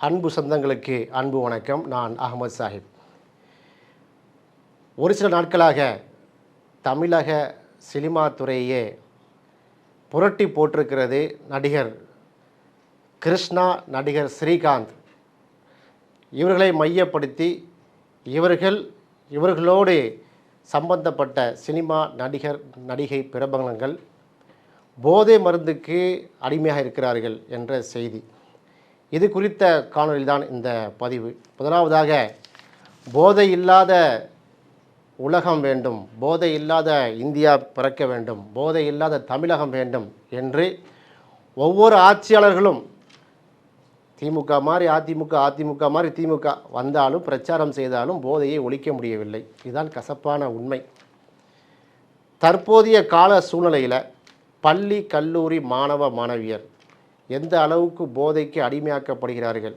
அன்பு சொந்தங்களுக்கு அன்பு வணக்கம். நான் அகமது சாஹிப். ஒரு சில நாட்களாக தமிழக சினிமா துறையே புரட்டி போட்டிருக்கிறது நடிகர் கிருஷ்ணா, நடிகர் ஸ்ரீகாந்த். இவர்களை மையப்படுத்தி இவர்களோடு சம்பந்தப்பட்ட சினிமா நடிகர் நடிகை பிரபலங்கள் போதை மருந்துக்கு அடிமையாக இருக்கிறார்கள் என்ற செய்தி. இது குறித்த காணொலியில் தான் இந்த பதிவு. முதலாவதாக, போதை இல்லாத உலகம் வேண்டும், போதை இல்லாத இந்தியா பிறக்க வேண்டும், போதை இல்லாத தமிழகம் வேண்டும் என்று ஒவ்வொரு ஆட்சியாளர்களும் திமுக மாதிரி அதிமுக, அதிமுக மாதிரி திமுக வந்தாலும் பிரச்சாரம் செய்தாலும் போதையை ஒழிக்க முடியவில்லை. இதுதான் கசப்பான உண்மை. தற்போதைய கால சூழ்நிலையில் பள்ளி கல்லூரி மாணவ மாணவியர் எந்த அளவுக்கு போதைக்கு அடிமையாக்கப்படுகிறார்கள்,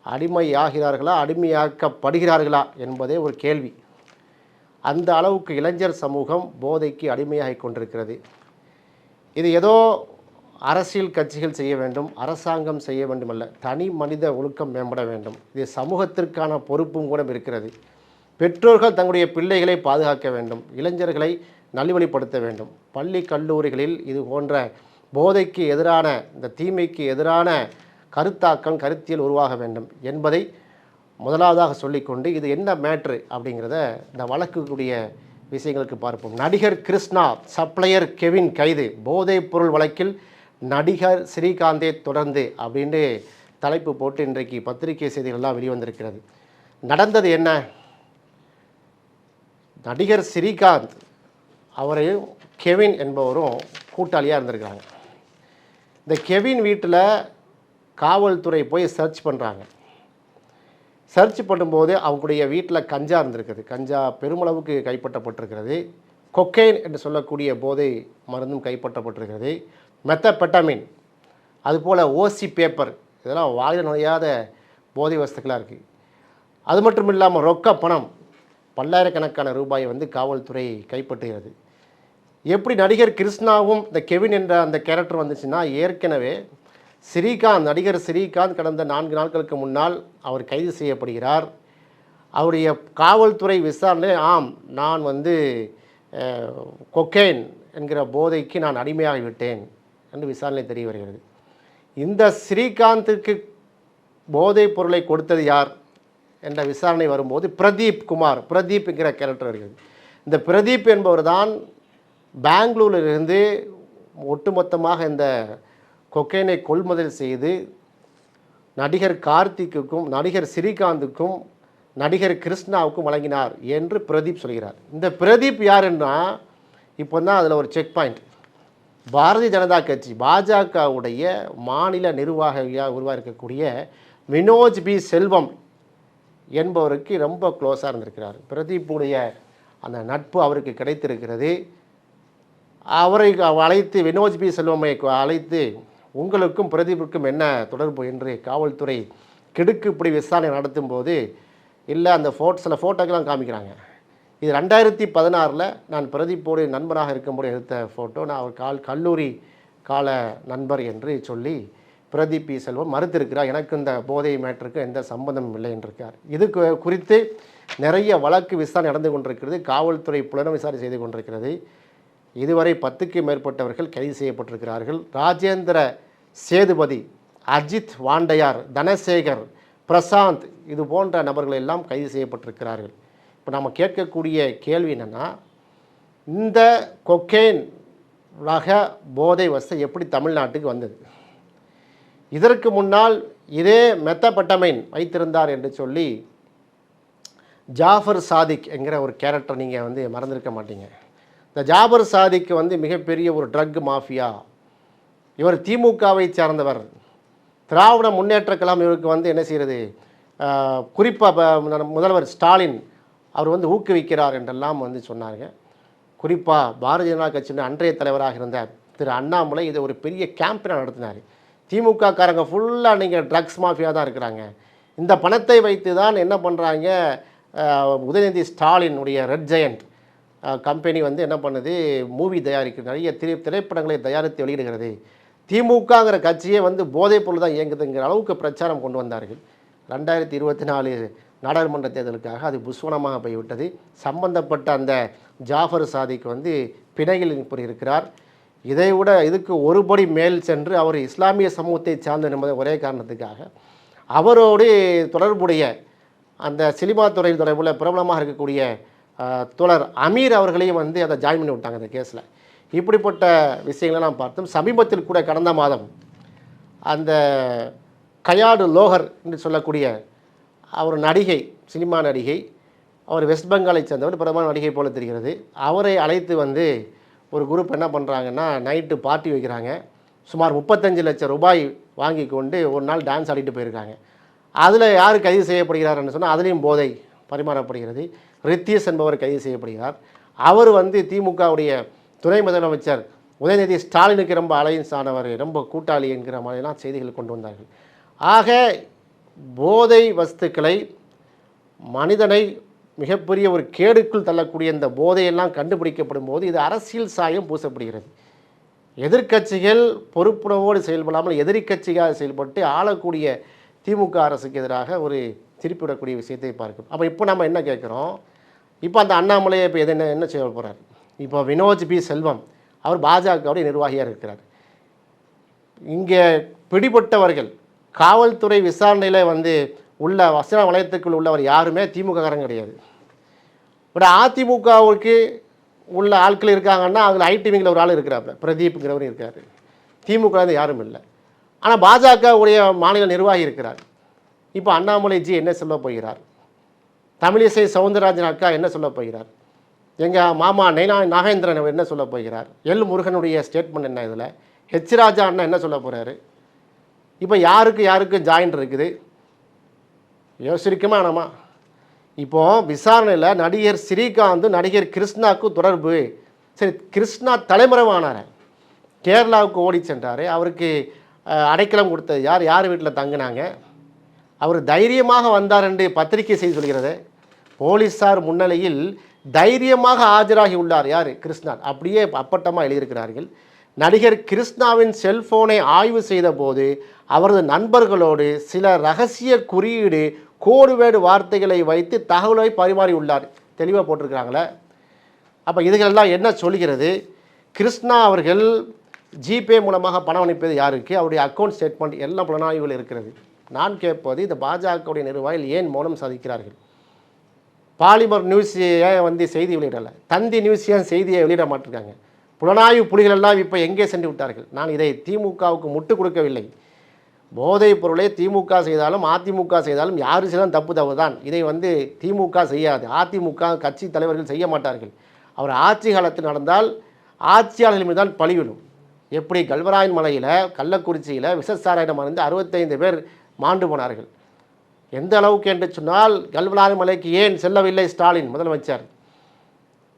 அடிமையாகிறார்களா அடிமையாக்கப்படுகிறார்களா என்பதே ஒரு கேள்வி. அந்த அளவுக்கு இளைஞர் சமூகம் போதைக்கு அடிமையாகி கொண்டிருக்கிறது. இது ஏதோ அரசியல் கட்சிகள் செய்ய வேண்டும், அரசாங்கம் செய்ய வேண்டும் அல்ல, தனி மனித ஒழுக்கம் மேம்பட வேண்டும். இது சமூகத்திற்கான பொறுப்பும் கூட இருக்கிறது. பெற்றோர்கள் தங்களுடைய பிள்ளைகளை பாதுகாக்க வேண்டும், இளைஞர்களை நல்வழிப்படுத்த வேண்டும். பள்ளி கல்லூரிகளில் இது போன்ற போதைக்கு எதிரான, இந்த தீமைக்கு எதிரான கருத்தியல் உருவாக வேண்டும் என்பதை முதலாவதாக சொல்லிக்கொண்டு, இது என்ன மேட்ரு அப்படிங்கிறத இந்த வழக்குக்கூடிய விஷயங்களுக்கு பார்ப்போம். நடிகர் கிருஷ்ணா, சப்ளையர் கெவின் கைது, போதைப் பொருள் வழக்கில் நடிகர் ஸ்ரீகாந்தே தொடர்ந்து அப்படின்னு தலைப்பு போட்டு இன்றைக்கு பத்திரிகை செய்திகள்லாம் வெளிவந்திருக்கிறது. நடந்தது என்ன? நடிகர் ஸ்ரீகாந்த் அவரையும் கெவின் என்பவரும் கூட்டாளியாக இருந்திருக்காங்க. இந்த கெவின் வீட்டில் காவல்துறை போய் சர்ச் பண்ணுறாங்க. சர்ச் பண்ணும்போது அவங்களுடைய வீட்டில் கஞ்சா இருந்திருக்குது. கஞ்சா பெருமளவுக்கு கைப்பற்றப்பட்டிருக்கிறது. கொக்கைன் என்று சொல்லக்கூடிய போதை மருந்தும் கைப்பற்றப்பட்டிருக்கிறது. மெத்தபெட்டமின், அதுபோல் ஓசி பேப்பர், இதெல்லாம் வாயில் நுழையாத போதை வஸ்துக்களாக இருக்குது. அது மட்டும் இல்லாமல் ரொக்க பணம் பல்லாயிரக்கணக்கான ரூபாயை காவல்துறை கைப்பற்றுகிறது. எப்படி நடிகர் கிருஷ்ணாவும் இந்த கெவின் என்ற அந்த கேரக்டர் வந்துச்சுன்னா, ஏற்கனவே ஸ்ரீகாந்த், நடிகர் ஸ்ரீகாந்த் கடந்த 4 நாட்களுக்கு முன்னால் அவர் கைது செய்யப்படுகிறார். அவருடைய காவல்துறை விசாரணை, ஆம் நான் கொக்கைன் என்கிற போதைக்கு நான் அடிமையாகிவிட்டேன் என்று விசாரணை தெரிய வருகிறது. இந்த ஸ்ரீகாந்துக்கு போதைப் பொருளை கொடுத்தது யார் என்ற விசாரணை வரும்போது பிரதீப் என்கிற கேரக்டர் வருகிறது. இந்த பிரதீப் என்பவர் தான் பெங்களூரிலிருந்து ஒட்டுமொத்தமாக இந்த கொக்கைனை கொள்முதல் செய்து நடிகர் கார்த்திக்குக்கும், நடிகர் ஸ்ரீகாந்துக்கும், நடிகர் கிருஷ்ணாவுக்கும் வழங்கினார் என்று பிரதீப் சொல்கிறார். இந்த பிரதீப் யாருன்னா, இப்போ தான் அதில் ஒரு செக் பாயிண்ட். பாரதிய ஜனதா கட்சி, பாஜகவுடைய மாநில நிர்வாகியாக உருவாக்கக்கூடிய வினோஜ் பி செல்வம் என்பவருக்கு ரொம்ப க்ளோஸாக இருந்திருக்கிறார். பிரதீப்புடைய அந்த நட்பு அவருக்கு கிடைத்திருக்கிறது. அவரை அழைத்து, வினோஜ் பி செல்வமை அழைத்து, உங்களுக்கும் பிரதீப்புக்கும் என்ன தொடர்பு என்று காவல்துறை கிடுக்குப்பிடி விசாரணை நடத்தும் போது, இல்லை அந்த சில ஃபோட்டோக்கெல்லாம் காமிக்கிறாங்க. இது 2016 நான் பிரதீப்போடு நண்பராக இருக்கும்போது எடுத்த ஃபோட்டோ, நான் அவர் கல்லூரி கால நண்பர் என்று சொல்லி பிரதீப் பி செல்வம் மறுத்திருக்கிறார். எனக்கு இந்த போதை மேட்டருக்கு எந்த சம்பந்தமும் இல்லை என்றிருக்கார். இது குறித்து நிறைய வழக்கு விசாரணை நடந்து கொண்டிருக்கிறது. காவல்துறை புலன விசாரணை செய்து கொண்டிருக்கிறது. இதுவரை 10க்கும் மேற்பட்டவர்கள் கைது செய்யப்பட்டிருக்கிறார்கள். ராஜேந்திர சேதுபதி, அஜித் வாண்டையார், தனசேகர், பிரசாந்த், இது போன்ற நபர்கள் எல்லாம் கைது செய்யப்பட்டிருக்கிறார்கள். இப்போ நம்ம கேட்கக்கூடிய கேள்வி என்னென்னா, இந்த கொக்கைன் ரக போதை வஸ்து எப்படி தமிழ்நாட்டுக்கு வந்தது? இதற்கு முன்னால் இதே மெத்தபெட்டமைன் வைத்திருந்தார் என்று சொல்லி ஜாஃபர் சாதிக் என்கிற ஒரு கேரக்டர் நீங்கள் மறந்திருக்க மாட்டீங்க. இந்த ஜாபர் சாதிக்கு மிகப்பெரிய ஒரு ட்ரக் மாஃபியா. இவர் திமுகவை சார்ந்தவர். திராவிட முன்னேற்ற கழகம் இவருக்கு என்ன செய்கிறது, குறிப்பாக முதல்வர் ஸ்டாலின் அவர் ஊக்குவிக்கிறார் என்றெல்லாம் சொன்னாங்க. குறிப்பாக பாரதிய ஜனதா கட்சியின் அன்றைய தலைவராக இருந்த திரு அண்ணாமலை இதை ஒரு பெரிய கேம்பெயினாக நடத்தினார். திமுக காரங்க ஃபுல்லாக நீங்கள் ட்ரக்ஸ் மாஃபியா தான் இருக்கிறாங்க. இந்த பணத்தை வைத்து தான் என்ன பண்ணுறாங்க, உதயநிதி ஸ்டாலினுடைய ரெட் ஜெயண்ட் கம்பெனி என்ன பண்ணுது, மூவி தயாரிக்கிறது, நிறைய திரைப்படங்களை தயாரித்து வெளியிடுகிறது. திமுகங்கிற கட்சியே வந்து போதைப் பொருள் தான் இயங்குதுங்கிற அளவுக்கு பிரச்சாரம் கொண்டு வந்தார்கள். 2024 நாடாளுமன்ற தேர்தலுக்காக அது புஸ்வனமாக போய்விட்டது. சம்பந்தப்பட்ட அந்த ஜாஃபர் சாதிக் வந்து பிணையில் இப்படி இருக்கிறார். இதைவிட இதுக்கு ஒருபடி மேல் சென்று அவர் இஸ்லாமிய சமூகத்தை சார்ந்த என்பதை ஒரே காரணத்துக்காக அவரோடு தொடர்புடைய அந்த சினிமா துறையில் தொடர்புள்ள பிரபலமாக இருக்கக்கூடிய தோழர் அமீர் அவர்களையும் வந்து அதை ஜாயின் பண்ணி விட்டாங்க அந்த கேஸில். இப்படிப்பட்ட விஷயங்களை நாம் பார்த்தோம். சமீபத்தில் கூட கடந்த மாதம் அந்த கயாடு லோகர் என்று சொல்லக்கூடிய அவர் நடிகை, சினிமா நடிகை, அவர் வெஸ்ட் பெங்காலை சேர்ந்தவர், பிரபலமான நடிகை போல தெரிகிறது. அவரை அழைத்து வந்து ஒரு குரூப் என்ன பண்ணுறாங்கன்னா நைட்டு பார்ட்டி வைக்கிறாங்க. சுமார் 35 லட்சம் ரூபாய் வாங்கி கொண்டு ஒரு நாள் டான்ஸ் ஆடிட்டு போயிருக்காங்க. அதில் யார் கைது செய்யப்படுகிறார்னு சொன்னால் அதுலேயும் போதை பரிமாறப்படுகிறது. ரித்தீஷ் என்பவர் கைது செய்யப்படுகிறார். அவர் வந்து திமுகவுடைய துணை முதலமைச்சர் உதயநிதி ஸ்டாலினுக்கு ரொம்ப அலையன்ஸ் ஆனவர், ரொம்ப கூட்டாளி என்கிற மாதிரிலாம் செய்திகள் கொண்டு வந்தார்கள். ஆக போதை வஸ்துக்களை மனிதனை மிகப்பெரிய ஒரு கேடுக்குள் தள்ளக்கூடிய இந்த போதையெல்லாம் கண்டுபிடிக்கப்படும் போது இது அரசியல் சாயம் பூசப்படுகிறது. எதிர்க்கட்சிகள் பொறுப்புணர்வோடு செயல்படாமல் எதிர்க்கட்சியாக செயல்பட்டு ஆளக்கூடிய திமுக அரசுக்கு எதிராக ஒரு திருப்பிவிடக்கூடிய விஷயத்தை பார்க்கணும். அப்போ இப்போ நம்ம என்ன கேட்குறோம்? இப்போ அந்த அண்ணாமலையை இப்போ என்ன செய்ய போகிறார்? இப்போ வினோத் பி செல்வம் அவர் பாஜகவுடைய நிர்வாகியாக இருக்கிறார். இங்கே பிடிபட்டவர்கள் காவல்துறை விசாரணையில் வந்து உள்ள வசன வலயத்துக்குள் உள்ளவர் யாருமே திமுககாரங்க கிடையாது. பட் அதிமுகவுக்கு உள்ள ஆட்கள் இருக்காங்கன்னா அதில் ஐடிவிங்கில் ஒரு ஆள் இருக்கிறாப்புல, பிரதீப்ங்கிறவரும் இருக்கார். திமுக யாரும் இல்லை. ஆனால் பாஜகவுடைய மாநில நிர்வாகி இருக்கிறார். இப்போ அண்ணாமலைஜி என்ன சொல்ல போகிறார்? தமிழிசை சவுந்தரராஜன் அக்கா என்ன சொல்ல போகிறார்? எங்கள் மாமா நாகேந்திரன் என்ன சொல்ல போகிறார்? எல் முருகனுடைய ஸ்டேட்மெண்ட் என்ன? இதில் ஹெச் ராஜா அண்ணா என்ன சொல்ல போகிறாரு? இப்போ யாருக்கு ஜாயின்ட் இருக்குது? யோசிக்கமா வேணாமா? இப்போது விசாரணையில் நடிகர் ஸ்ரீகாந்த் நடிகர் கிருஷ்ணாவுக்கு தொடர்பு. சரி, கிருஷ்ணா தலைமறைவானார், கேரளாவுக்கு ஓடி சென்றார். அவருக்கு அடைக்கலம் கொடுத்தது யார் வீட்டில் தங்கினாங்க? அவர் தைரியமாக வந்தார் என்று பத்திரிகை செய்தி சொல்கிறது. போலீஸார் முன்னிலையில் தைரியமாக ஆஜராகி உள்ளார் யார்? கிருஷ்ணா. அப்படியே அப்பட்டமாக எழுதியிருக்கிறார்கள். நடிகர் கிருஷ்ணாவின் செல்போனை ஆய்வு செய்த போது அவரது நண்பர்களோடு சில ரகசிய குறியீடு கோடுவேடு வார்த்தைகளை வைத்து தகவலை பரிமாறியுள்ளார். தெளிவாக போட்டிருக்கிறாங்களே. அப்போ இதுகளெல்லாம் என்ன சொல்கிறது? கிருஷ்ணா அவர்கள் ஜிபே மூலமாக பணம் அனுப்பியது யாருக்கு? அவருடைய அக்கௌண்ட் ஸ்டேட்மெண்ட் எல்லாம் புலனாய்வுகள் இருக்கிறது. நான் கேட்பது, இந்த பாஜகவுடைய நிர்வாகிகள் ஏன் மௌனம் சாதிக்கிறார்கள்? பாலிமர் நியூஸ் ஏன் வந்து செய்தி வெளியிடலை? தந்தி நியூஸ் ஏன் செய்தியை வெளியிட மாட்டிருக்காங்க? புலனாய்வு புலிகள் எல்லாம் இப்போ எங்கே சென்று விட்டார்கள்? நான் இதை திமுகவுக்கு முட்டு கொடுக்கவில்லை. போதைப் பொருளை திமுக செய்தாலும் அதிமுக செய்தாலும் யார் செய்தாலும் தப்பு தான். இதை வந்து திமுக செய்யாது, அதிமுக கட்சி தலைவர்கள் செய்ய மாட்டார்கள். அவர் ஆட்சி காலத்தில் நடந்தால் ஆட்சியாளர்கள் மீது தான் பழிவிடும். எப்படி கல்வராயன் மலையில் கள்ளக்குறிச்சியில் விசசாராயம் மருந்து 65 பேர் மாண்டு போனார்கள். எந்த அளவுக்கு என்று சொன்னால் கல்வராயன் மலைக்கு ஏன் செல்லவில்லை ஸ்டாலின் முதலமைச்சர்?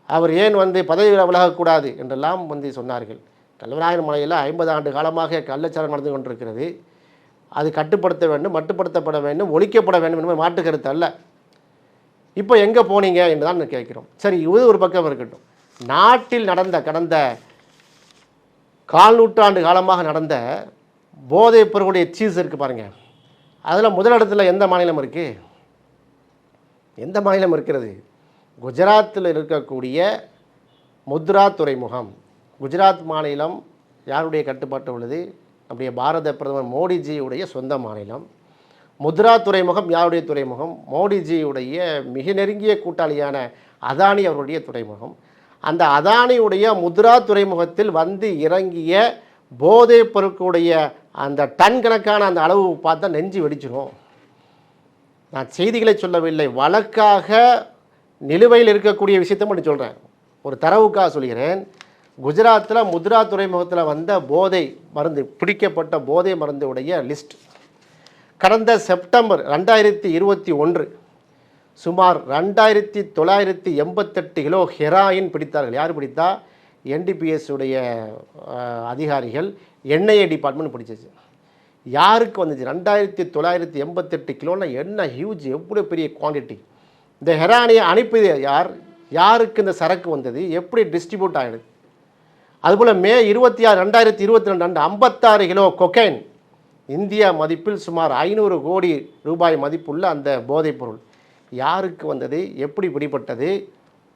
அவர் ஏன் வந்து பதவி விலகக்கூடாது என்றெல்லாம் வந்து சொன்னார்கள். கல்வராயன் மலையில் 50 ஆண்டு காலமாக கள்ளச்சாரம் நடந்து கொண்டிருக்கிறது. அது கட்டுப்படுத்த வேண்டும், மட்டுப்படுத்தப்பட வேண்டும், ஒழிக்கப்பட வேண்டும் என்பது மாற்று கருத்து அல்ல. இப்போ எங்கே போனீங்க என்று தான் கேட்குறோம். சரி, இது ஒரு பக்கம் இருக்கட்டும். நாட்டில் நடந்த கடந்த 4 நூற்றாண்டு காலமாக நடந்த போதைப் பொருளுடைய சீஸ் இருக்குது பாருங்கள். அதில் முதலிடத்தில் எந்த மாநிலம் இருக்குது? எந்த மாநிலம் இருக்கிறது? குஜராத்தில் இருக்கக்கூடிய முத்ரா துறைமுகம். குஜராத் மாநிலம் யாருடைய கட்டுப்பாட்டு உள்ளது? நம்முடைய பாரத பிரதமர் மோடிஜியுடைய சொந்த மாநிலம். முத்ரா துறைமுகம் யாருடைய துறைமுகம்? மோடிஜியுடைய மிக நெருங்கிய கூட்டாளியான அதானி அவருடைய துறைமுகம். அந்த அதானியுடைய முத்ரா துறைமுகத்தில் வந்து இறங்கிய போதைப் பொருட்களுடைய அந்த டன் கணக்கான அந்த அளவு பார்த்தா நெஞ்சு வெடிச்சிடும். நான் செய்திகளை சொல்லவில்லை, வழக்காக நிலுவையில் இருக்கக்கூடிய விஷயத்தை மட்டும் சொல்கிறேன். ஒரு தரவுக்காக சொல்கிறேன். குஜராத்தில் முத்ரா துறைமுகத்தில் வந்த போதை மருந்து, பிடிக்கப்பட்ட போதை மருந்துடைய லிஸ்ட் கடந்த செப்டம்பர் 2021 சுமார் 2988 கிலோ ஹெராயின் பிடித்தார்கள். யார் பிடித்தா? NDPS உடைய அதிகாரிகள், NIA டிபார்ட்மெண்ட் பிடிச்சிச்சு. யாருக்கு வந்துச்சு? 2988 கிலோன்னா என்ன ஹியூஜ், எவ்வளோ பெரிய குவான்டிட்டி. இந்த ஹெரானியை அனுப்பியது யார்? யாருக்கு இந்த சரக்கு வந்தது? எப்படி டிஸ்ட்ரிபியூட் ஆகிடுது? அதுபோல் மே 26 2022 56 கிலோ கொக்கைன், இந்திய மதிப்பில் சுமார் 500 கோடி ரூபாய் மதிப்புள்ள அந்த போதைப்பொருள் யாருக்கு வந்தது, எப்படி பிடிப்பட்டது,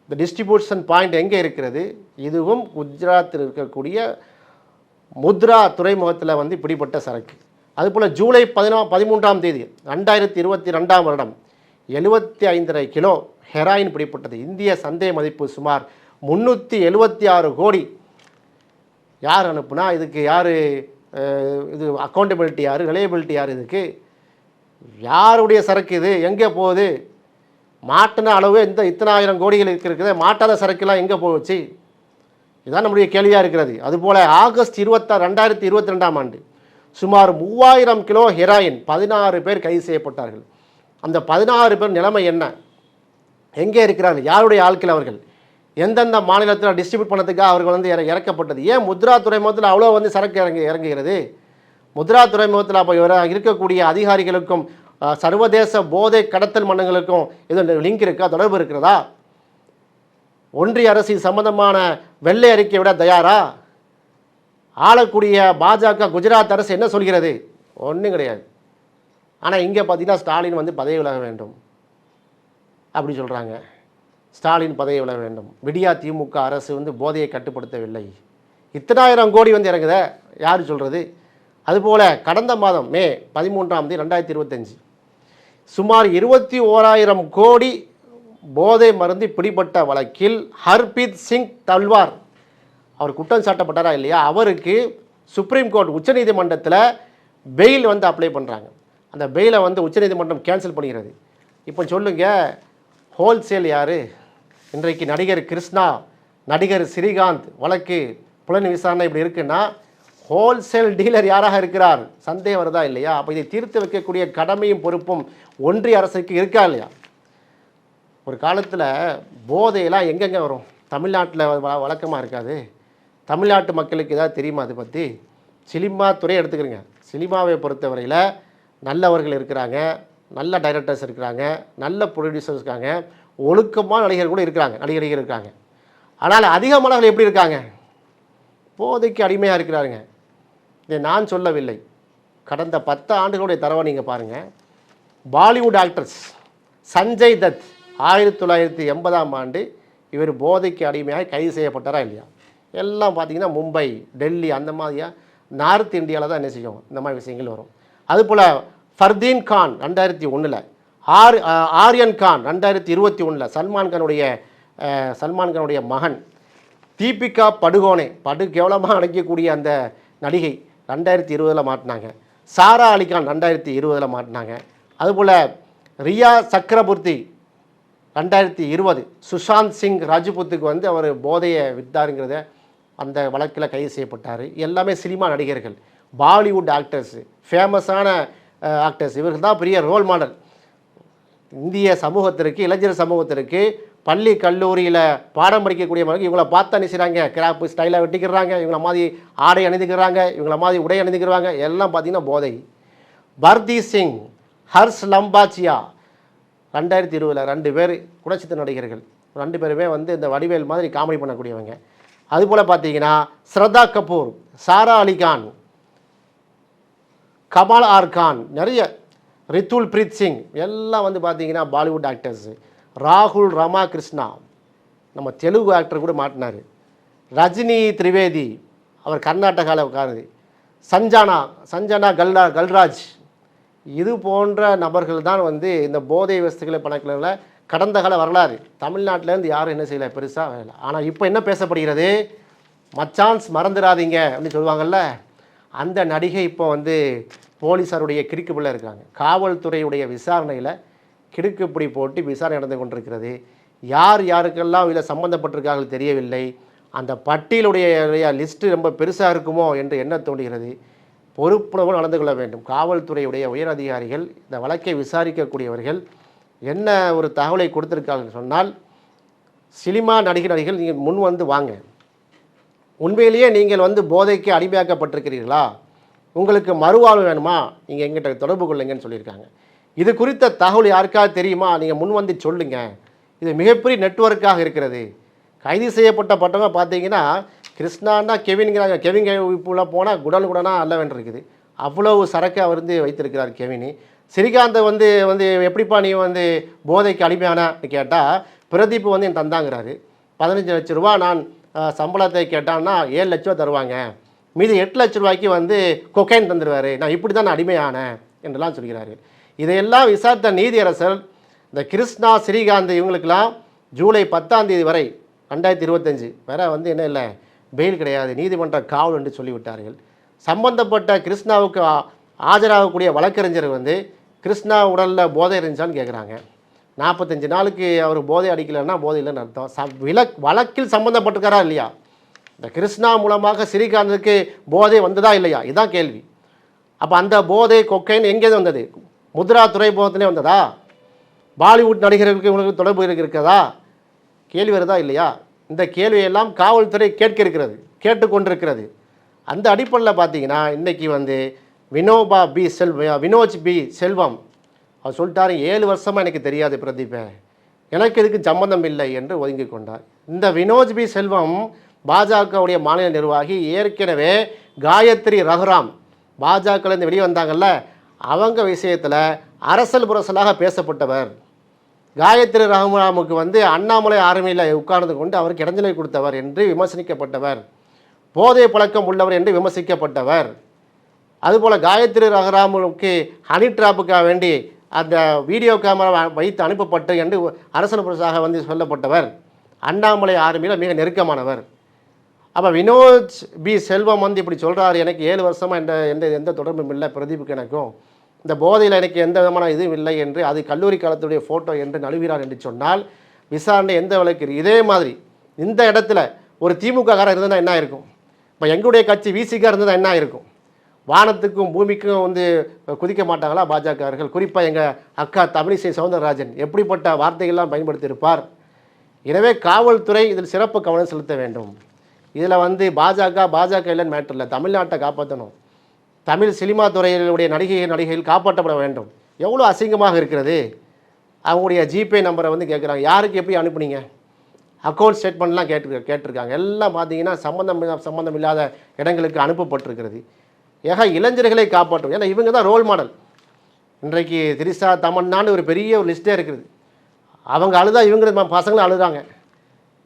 இந்த டிஸ்ட்ரிபியூஷன் பாயிண்ட் எங்கே இருக்கிறது? இதுவும் குஜராத்தில் இருக்கக்கூடிய முத்ரா துறைமுகத்தில் வந்து பிடிப்பட்ட சரக்கு. அதுபோல் ஜூலை 13ஆம் தேதி 2022 வருடம் 75.5 கிலோ ஹெராயின் பிடிப்பட்டது. இந்திய சந்தை மதிப்பு சுமார் 376 கோடி. யார் அனுப்புனா? இதுக்கு யார் இது அக்கௌண்டபிலிட்டி யார், ரிலையபிலிட்டி யார்? இதுக்கு யாருடைய சரக்கு இது? எங்கே போகுது? மாட்டின அளவு இத்தனை ஆயிரம் கோடிகள் இருக்குது, மாட்டாத சரக்குலாம் எங்கே போச்சு? இதுதான் நம்முடைய கேள்வியாக இருக்கிறது. அதுபோல் ஆகஸ்ட் 26 2022 ஆண்டு சுமார் 3000 கிலோ ஹெராயின் 16 பேர் கைது செய்யப்பட்டார்கள். அந்த 16 பேர் நிலைமை என்ன? எங்கே இருக்கிறார்கள்? யாருடைய ஆட்கள் அவர்கள்? எந்தெந்த மாநிலத்தில் டிஸ்ட்ரிபியூட் பண்ணதுக்காக அவர்கள் வந்து இறக்கப்பட்டது? ஏன் முத்ரா துறைமுகத்தில் அவ்வளோ வந்து சரக்கு இறங்குகிறது? முத்ரா துறைமுகத்தில் அப்போ இருக்கக்கூடிய அதிகாரிகளுக்கும் சர்வதேச போதை கடத்தல் மன்னங்களுக்கும் எதுவும் லிங்க் இருக்கா, தொடர்பு இருக்கிறதா? ஒன்றிய அரசு சம்பந்தமான வெள்ளை அறிக்கை விட தயாரா? ஆளக்கூடிய பாஜக குஜராத் அரசு என்ன சொல்கிறது? ஒன்றும் கிடையாது. ஆனால் இங்கே பார்த்தீங்கன்னா ஸ்டாலின் வந்து பதவி விலக வேண்டும் அப்படி சொல்கிறாங்க. ஸ்டாலின் பதவி விலக வேண்டும். விடியா திமுக அரசு வந்து போதையை கட்டுப்படுத்தவில்லை. இத்தனாயிரம் கோடி வந்து இறங்குத யார் சொல்கிறது? அதுபோல் கடந்த மாதம் மே 13ஆம் தேதி 2025 சுமார் 21,000 கோடி போதை மருந்து பிடிப்பட்ட வழக்கில் ஹர்பீத் சிங் தல்வார் அவர் குற்றம் சாட்டப்பட்டாரா இல்லையா? அவருக்கு சுப்ரீம் கோர்ட் உச்சநீதிமன்றத்தில் பெயில் வந்து அப்ளை பண்ணுறாங்க. அந்த பெயிலை வந்து உச்சநீதிமன்றம் கேன்சல் பண்ணுகிறது. இப்போ சொல்லுங்கள், ஹோல்சேல் யார்? இன்றைக்கு நடிகர் கிருஷ்ணா, நடிகர் ஸ்ரீகாந்த் வழக்கு புலன் விசாரணை இப்படி இருக்குன்னா ஹோல்சேல் டீலர் யாராக இருக்கிறார்? சந்தேகம் வருதா இல்லையா? அப்போ இதை தீர்த்து வைக்கக்கூடிய கடமையும் பொறுப்பும் ஒன்றிய அரசுக்கு இருக்கா இல்லையா? ஒரு காலத்தில் போதையெல்லாம் எங்கெங்கே வரும்? தமிழ்நாட்டில் வழக்கமாக இருக்காது. தமிழ்நாட்டு மக்களுக்கு ஏதாவது தெரியுமா அதை பற்றி? சினிமா துறை எடுத்துக்கிறீங்க. சினிமாவை பொறுத்தவரையில் நல்லவர்கள் இருக்கிறாங்க, நல்ல டைரக்டர்ஸ் இருக்கிறாங்க, நல்ல ப்ரொடியூசர்ஸ் இருக்காங்க, ஒழுக்கமான நடிகர்கள் கூட இருக்கிறாங்க, நடிகர்கள் இருக்காங்க. ஆனால் அதிகமானவர்கள் எப்படி இருக்காங்க? போதைக்கு அடிமையாக இருக்கிறாருங்க. இதை நான் சொல்லவில்லை. கடந்த 10 ஆண்டுகளுடைய தரவை நீங்கள் பாருங்கள். பாலிவுட் ஆக்டர்ஸ் சஞ்சய் தத் 1980ஆம் ஆண்டு இவர் போதைக்கு அடிமையாக கைது செய்யப்பட்டாரா இல்லையா? எல்லாம் பார்த்திங்கன்னா மும்பை, டெல்லி அந்த மாதிரியா நார்த் இந்தியாவில் தான் என்ன செய்யும் இந்த மாதிரி விஷயங்கள் வரும். அதுபோல் ஃபர்தீன் கான் 2001, ஆரியன் கான் 2021, சல்மான் கானுடைய மகன் தீபிகா படுகோனே கேவலமாக அடைக்கக்கூடிய அந்த நடிகை 2020 மாட்டினாங்க. சாரா அலிகான் 2020 மாட்டினாங்க. அதுபோல் ரியா சக்கரபுர்த்தி 2020 சுஷாந்த் சிங் ராஜ்புத்துக்கு வந்து அவர் போதையை வித்தாருங்கிறத அந்த வழக்கில் கைது செய்யப்பட்டார். எல்லாமே சினிமா நடிகர்கள், பாலிவுட் ஆக்டர்ஸு, ஃபேமஸான ஆக்டர்ஸ். இவர்கள் தான் பெரிய ரோல் மாடல் இந்திய சமூகத்திற்கு, இளைஞர் சமூகத்திற்கு. பள்ளி கல்லூரியில் பாடம் படிக்கக்கூடிய மாதிரி இவங்கள பார்த்தா நினைச்சாங்க கிராப்பு ஸ்டைலாக வெட்டிக்கிறாங்க, இவங்கள மாதிரி ஆடை அணிந்துக்கிறாங்க, இவங்கள மாதிரி உடை அணிந்துக்கிறாங்க. எல்லாம் பார்த்திங்கன்னா போதை. பர்தி சிங், ஹர்ஷ் லம்பாச்சியா 2020 2 பேர் குணச்சித்திர நடிகர்கள். 2 பேருமே வந்து இந்த வடிவேல் மாதிரி காமெடி பண்ணக்கூடியவங்க. அதுபோல் பார்த்தீங்கன்னா ஸ்ரதா கபூர், சாரா அலிகான், கமால் ஆர் கான், நிறைய ரித்துல் பிரீத் சிங் எல்லாம் வந்து பார்த்தீங்கன்னா பாலிவுட் ஆக்டர்ஸு. ராகுல் ரமா கிருஷ்ணா நம்ம தெலுங்கு ஆக்டர் கூட மாட்டினார். ரஜினி திரிவேதி அவர் கர்நாடகாவில் உட்காருது. சஞ்சனா கல்ராஜ் இது போன்ற நபர்கள் தான் வந்து இந்த போதை வஸ்துக்களை பணக்கில் கடந்த கால வரலாறு. தமிழ்நாட்டிலேருந்து யாரும் என்ன செய்யலை, பெருசாக வரல. ஆனால் இப்போ என்ன பேசப்படுகிறது? மச்சான்ஸ் மறந்துடாதீங்க அப்படின்னு சொல்லுவாங்கள்ல, அந்த நடிகை இப்போ வந்து போலீஸாருடைய கிடுக்குப்பிள்ளை இருக்காங்க. காவல்துறையுடைய விசாரணையில் கிடுக்குப்பிடி போட்டு விசாரணை நடந்து கொண்டிருக்கிறது. யாருக்கெல்லாம் இதில் சம்மந்தப்பட்டிருக்கார்கள் தெரியவில்லை. அந்த பட்டியலுடைய லிஸ்ட்டு ரொம்ப பெருசாக இருக்குமோ என்று எண்ண தோன்றுகிறது. பொறுப்புணர்வு நடந்து கொள்ள வேண்டும். காவல்துறையுடைய உயர் அதிகாரிகள், இந்த வழக்கை விசாரிக்கக்கூடியவர்கள் என்ன ஒரு தகவலை கொடுத்துருக்காங்கன்னு சொன்னால், சினிமா நடிகர்கள் நீங்கள் முன் வந்து வாங்க, உண்மையிலேயே நீங்கள் வந்து போதைக்கு அடிமையாக்கப்பட்டிருக்கிறீர்களா, உங்களுக்கு மறுவாழ்வு வேணுமா, நீங்கள் எங்கிட்ட தொடர்பு கொள்ளுங்கன்னு சொல்லியிருக்காங்க. இது குறித்த தகவல் யாருக்காவது தெரியுமா, நீங்கள் முன் வந்து சொல்லுங்கள். இது மிகப்பெரிய நெட்வொர்க்காக இருக்கிறது. கைது செய்யப்பட்ட பட்டவங்க பார்த்தீங்கன்னா கிருஷ்ணான்னா கெவின்கிறாங்க. கெவின் இப்போலாம் போனால் குடனா அல்ல வேண்டியிருக்குது. அவ்வளவு சரக்கு அவர் வந்து வைத்திருக்கிறார் கெவினி. ஸ்ரீகாந்தை வந்து வந்து எப்படிப்பா நீ வந்து போதைக்கு அடிமையானான்னு கேட்டால், பிரதீப் வந்து என் தந்தாங்கிறாரு. 15 லட்ச ரூபா நான் சம்பளத்தை கேட்டான்னா 7 லட்ச ரூபா தருவாங்க, மீதி 8 லட்ச ரூபாய்க்கு வந்து கொக்கைன் தந்துடுவார், நான் இப்படி தான் நான் அடிமையானேன் என்றெல்லாம் சொல்கிறார்கள். இதையெல்லாம் விசாரித்த நீதியரசர் இந்த கிருஷ்ணா ஸ்ரீகாந்த் இவங்களுக்கெல்லாம் ஜூலை 10ஆம் தேதி வரை 2025 வேற வந்து என்ன இல்லை, பெயில் கிடையாது, நீதிமன்ற காவல் என்று சொல்லிவிட்டார்கள். சம்பந்தப்பட்ட கிருஷ்ணாவுக்கு ஆஜராகக்கூடிய வழக்கறிஞர் வந்து கிருஷ்ணா உடலில் போதை இருந்துச்சான்னு கேட்குறாங்க. 45 நாளுக்கு அவர் போதை அடிக்கலைன்னா போதை இல்லைன்னு அர்த்தம். வழக்கில் சம்மந்தப்பட்டிருக்காரா இல்லையா? இந்த கிருஷ்ணா மூலமாக ஸ்ரீகாந்துக்கு போதை வந்ததா இல்லையா, இதுதான் கேள்வி. அப்போ அந்த போதை கொக்கைன் எங்கேருந்து வந்தது? முத்ரா துறைமுகத்திலே வந்ததா? பாலிவுட் நடிகர்களுக்கு இவங்களுக்கு தொடர்பு இருக்கிறதா? கேள்வி வருதா இல்லையா? இந்த கேள்வியெல்லாம் காவல்துறை கேட்டுக்கொண்டிருக்கிறது. அந்த அடிப்படையில் பார்த்தீங்கன்னா இன்றைக்கி வந்து வினோஜ் பி செல்வம் அவர் சொல்லிட்டாரு, 7 வருஷமாக எனக்கு தெரியாது பிரதீபை, எனக்கு இதுக்கு சம்மந்தம் இல்லை என்று ஒதுங்கி கொண்டார். இந்த வினோஜ் பி செல்வம் பாஜகவுடைய மாநில நிர்வாகி. ஏற்கனவே காயத்ரி ரகுராம் பாஜகலேருந்து வெளியே வந்தாங்கல்ல, அவங்க விஷயத்தில் அரசல் புரசலாக பேசப்பட்டவர். காயத்ரி ரகுராமுக்கு வந்து அண்ணாமலை ஆர்மியில் உட்கார்ந்து கொண்டு அவருக்கு இடைஞ்சலை கொடுத்தவர் என்று விமர்சனிக்கப்பட்டவர், போதை பழக்கம் உள்ளவர் என்று விமர்சிக்கப்பட்டவர். அதுபோல் காயத்ரி ரகுராமுக்கு ஹனி ட்ராப்புக்காக வேண்டி அந்த வீடியோ கேமரா வைத்து அனுப்பப்பட்டு என்று அரசல் புரசாக வந்து சொல்லப்பட்டவர், அண்ணாமலை ஆர்மியில் மிக நெருக்கமானவர். அப்போ வினோஜ் பி செல்வம் வந்து இப்படி சொல்கிறார், எனக்கு 7 வருஷமாக எந்த தொடர்பும் இல்லை பிரதீப்புக்கு எனக்கும், இந்த போதையில் எனக்கு எந்த விதமான இதுவும் இல்லை என்று, அது கல்லூரி காலத்துடைய ஃபோட்டோ என்று நழுவினார் என்று சொன்னால் விசாரணை எந்த விலைக்கு? இதே மாதிரி இந்த இடத்துல ஒரு திமுககாரர் இருந்ததுன்னா என்ன இருக்கும்? இப்போ எங்களுடைய கட்சி விசிகா இருந்ததுன்னா என்ன இருக்கும்? வானத்துக்கும் பூமிக்கும் வந்து குதிக்க மாட்டாங்களா பாஜகர்கள்? குறிப்பாக எங்கள் அக்கா தமிழிசை சவுந்தரராஜன் எப்படிப்பட்ட வார்த்தைகள்லாம் பயன்படுத்தியிருப்பார்? எனவே காவல்துறை இதில் சிறப்பு கவனம் செலுத்த வேண்டும். இதில் வந்து பாஜக இல்லைன்னு மேட்டர் இல்லை, தமிழ்நாட்டை காப்பாற்றணும். தமிழ் சினிமா துறையினுடைய நடிகைகள் காப்பாற்றப்பட வேண்டும். எவ்வளோ அசிங்கமாக இருக்கிறது. அவங்களுடைய ஜிபே நம்பரை வந்து கேட்குறாங்க, யாருக்கு எப்படி அனுப்புனீங்க, அக்கௌண்ட் ஸ்டேட்மெண்ட்லாம் கேட்டிருக்காங்க. எல்லாம் பார்த்தீங்கன்னா சம்மந்தம் இல்லாத இடங்களுக்கு அனுப்பப்பட்டிருக்கிறது. இளைஞர்களை காப்பாற்றும். ஏன்னா இவங்க தான் ரோல் மாடல். இன்றைக்கு திரிஷா தமன்னான்னு ஒரு பெரிய ஒரு லிஸ்ட்டே இருக்குது. அவங்க அழுதா இவங்க பசங்களும் அழுதாங்க.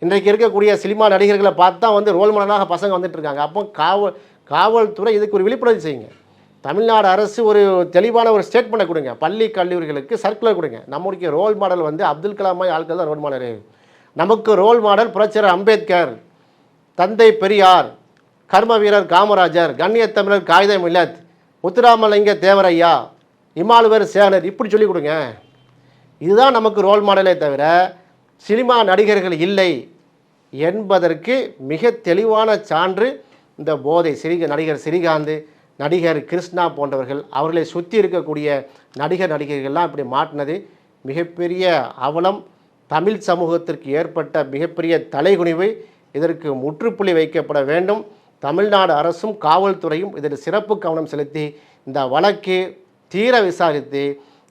இன்றைக்கு இருக்கக்கூடிய சினிமா நடிகர்களை பார்த்தா வந்து ரோல் மாடலாக பசங்க வந்துட்டு இருக்காங்க. அப்போ காவல்துறை இதுக்கு ஒரு விழிப்புணர்வு செய்யுங்க. தமிழ்நாடு அரசு ஒரு தெளிவான ஒரு ஸ்டேட்மெண்ட்டை கொடுங்க. பள்ளி கல்லூரிகளுக்கு சர்க்குலர் கொடுங்க. நம்முடைய ரோல் மாடல் வந்து அப்துல் கலாம் ஆட்கள் தான் ரோல் மாடல். நமக்கு ரோல் மாடல் புரட்சியர் அம்பேத்கர், தந்தை பெரியார், கர்ம வீரர் காமராஜர், கண்ணியத்தமிழர் காகித மில்லத், முத்துராமலிங்க தேவரையா, இமாலுவர் சேனர், இப்படி சொல்லிக் கொடுங்க. இதுதான் நமக்கு ரோல் மாடலே தவிர சினிமா நடிகர்கள் இல்லை என்பதற்கு மிக தெளிவான சான்று இந்த போதை. நடிகர் ஸ்ரீகாந்த், நடிகர் கிருஷ்ணா போன்றவர்கள், அவர்களை சுற்றி இருக்கக்கூடிய நடிகர்கள்லாம் இப்படி மாட்டினது மிகப்பெரிய அவலம். தமிழ் சமூகத்திற்கு ஏற்பட்ட மிகப்பெரிய தலைகுனிவு. இதற்கு முற்றுப்புள்ளி வைக்கப்பட வேண்டும். தமிழ்நாடு அரசும் காவல்துறையும் இதில் சிறப்பு கவனம் செலுத்தி இந்த வழக்கு தீர விசாரித்து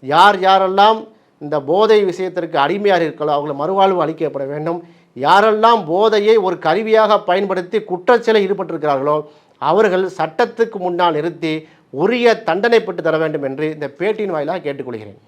யாரெல்லாம் இந்த போதை விஷயத்திற்கு அடிமையாக இருக்கிறோ அவங்களை மறுவாழ்வு அளிக்கப்பட வேண்டும். யாரெல்லாம் போதையை ஒரு கருவியாக பயன்படுத்தி குற்றச்செயலில் ஈடுபட்டிருக்கிறார்களோ அவர்கள் சட்டத்துக்கு முன்னால் நிறுத்தி உரிய தண்டனை பெற்று தர வேண்டும் என்று இந்த பேட்டியின் வாயிலாக கேட்டுக்கொள்கிறேன்.